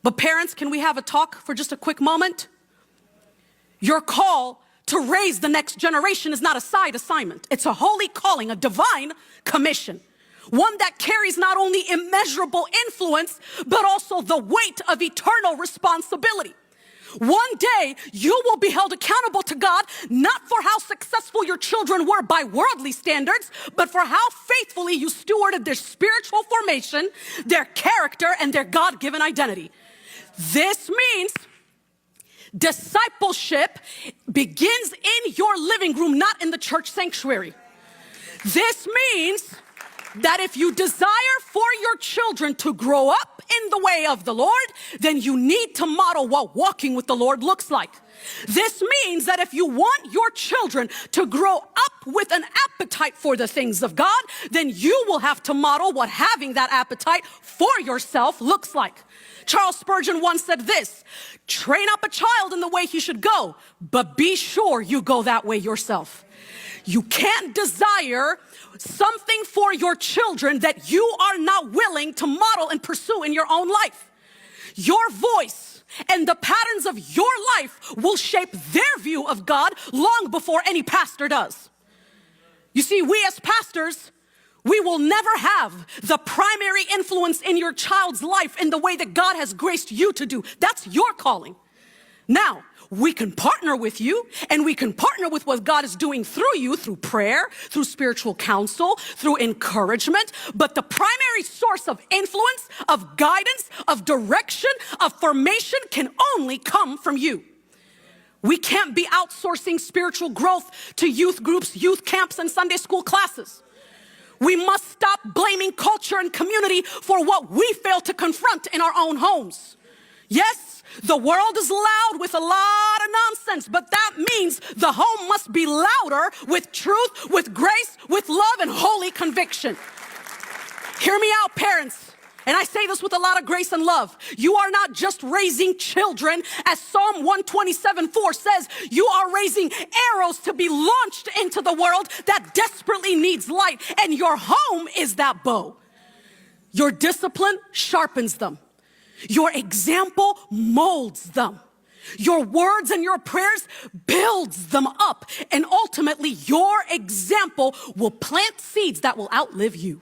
But parents, can we have a talk for just a quick moment? Your call to raise the next generation is not a side assignment. It's a holy calling, a divine commission. One that carries not only immeasurable influence, but also the weight of eternal responsibility. One day, you will be held accountable to God, not for how successful your children were by worldly standards, but for how faithfully you stewarded their spiritual formation, their character, and their God-given identity. This means discipleship begins in your living room, not in the church sanctuary. This means that if you desire for your children to grow up in the way of the Lord, then you need to model what walking with the Lord looks like. This means that if you want your children to grow up with an appetite for the things of God, then you will have to model what having that appetite for yourself looks like. Charles Spurgeon once said this: train up a child in the way he should go, but be sure you go that way yourself. You can't desire something for your children that you are not willing to model and pursue in your own life. Your voice and the patterns of your life will shape their view of God long before any pastor does. You see, we as pastors, we will never have the primary influence in your child's life in the way that God has graced you to do. That's your calling. Now, we can partner with you, and we can partner with what God is doing through you, through prayer, through spiritual counsel, through encouragement. But the primary source of influence, of guidance, of direction, of formation can only come from you. We can't be outsourcing spiritual growth to youth groups, youth camps, and Sunday school classes. We must stop blaming culture and community for what we fail to confront in our own homes. Yes, the world is loud with a lot of nonsense, but that means the home must be louder with truth, with grace, with love, and holy conviction. Hear me out, parents. And I say this with a lot of grace and love. You are not just raising children, as Psalm 127:4 says. You are raising arrows to be launched into the world that desperately needs light. And your home is that bow. Your discipline sharpens them. Your example molds them. Your words and your prayers builds them up. And ultimately, your example will plant seeds that will outlive you.